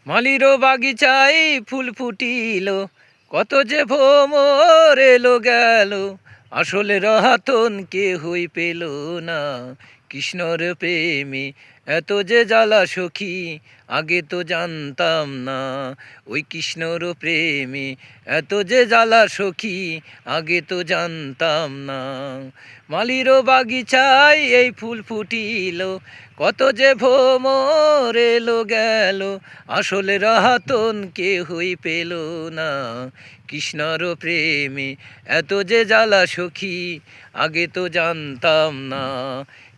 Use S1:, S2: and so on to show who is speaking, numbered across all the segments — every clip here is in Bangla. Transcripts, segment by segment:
S1: মালিরও বাগিচায় ফুল ফুটিল, কত যে ভ্রমর এলো গেল, আসলে রহাতন কেহই পেল না। কৃষ্ণর প্রেমে এত যে জ্বালা সখী, আগে তো জানতাম না। ওই কৃষ্ণর প্রেমে এত যে জ্বালা সখী, আগে তো জানতাম না। মালিরও বাগিচায় এই ফুল ফুটিল, কত যে ভ্রমর এলো গেল, আসলে রহাতন কেহই পেল না। কৃষ্ণর প্রেমে এত যে জ্বালা সখী, আগে তো জানতাম না।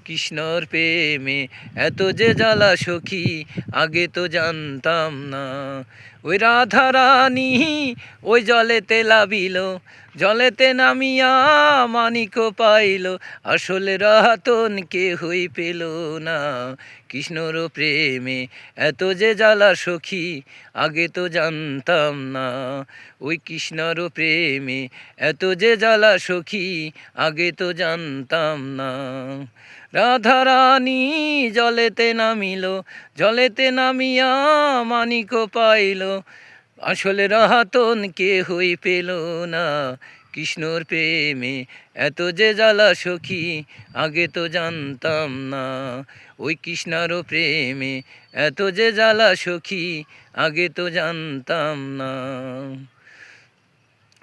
S1: কৃষ্ণর প্রেমে এত যে জ্বালা সখী, আগে তো জানতাম না। ওই রাধা রানী ওই জলেতে লাবিল, জলেতে নামিয়া মানিক পাইল, আসলে রহাতন কেহই পেল না। কৃষ্ণর প্রেমে এত যে জ্বালা সখী, আগে তো জানতাম না। ওই কৃষ্ণর প্রেমে এত যে জ্বালা সখী, আগে তো জানতাম না। রাধা রানী জলেতে নামিল, জলেতে নামিয়া মানিক পাইল, আসলে রহাতন কেহই পেল না। কৃষ্ণর প্রেমে এত যে জ্বালা সখী, আগে তো জানতাম না। ওই কৃষ্ণার প্রেমে এত যে জ্বালা সখী, আগে তো জানতাম না।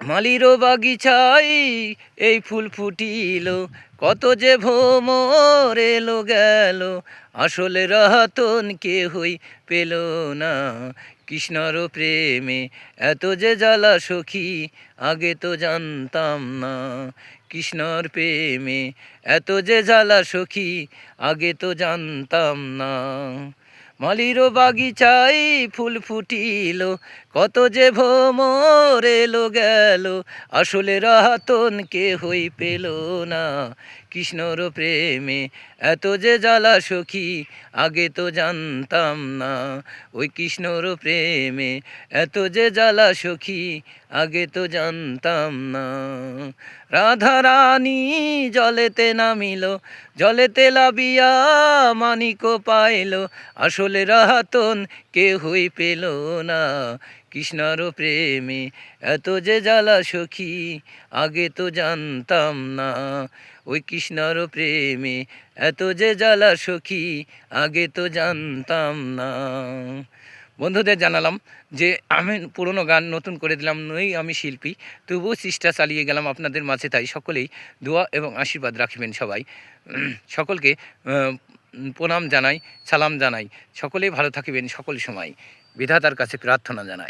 S1: মালিরও বাগিচায় এই ফুল ফুটিল, কত যে ভ্রমর এলো গেল, আসলে রহাতন কেহই পেল না। কৃষ্ণর প্রেমে এত যে জ্বালা সখী, আগে তো জানতাম না। কৃষ্ণর প্রেমে এত যে জ্বালা সখী, আগে তো জানতাম না। মালিরও বাগিচায় ফুল ফুটিল, কত যে ভ্রমর এলো গেল, আসলে রহাতন কেহই পেল না। কৃষ্ণর প্রেমে এত যে জ্বালা সখী, আগে তো জানতাম না। ওই কৃষ্ণর প্রেমে এত যে জ্বালা সখী, আগে তো জানতাম না। রাধা রানী জলেতে নামিল, জলেতে লাবিয়া মানিক পাইল, আসলে রহাতন কেহই পেল না। কৃষ্ণর প্রেমে এত যে জ্বালা সখী, আগে তো জানতাম না। ওই কৃষ্ণর প্রেমে এত যে জ্বালা সখী, আগে তো জানতাম না। বন্ধুদের জানালাম যে আমি পুরনো গান নতুন করে দিলাম, নই আমি শিল্পী, তবুও চেষ্টা চালিয়ে গেলাম আপনাদের মাঝে। তাই সকলেই দোয়া এবং আশীর্বাদ রাখবেন সবাই। সকলকে প্রণাম জানাই, সালাম জানাই। সকলেই ভালো থাকিবেন সকল সময়, বিধাতার কাছে প্রার্থনা জানাই।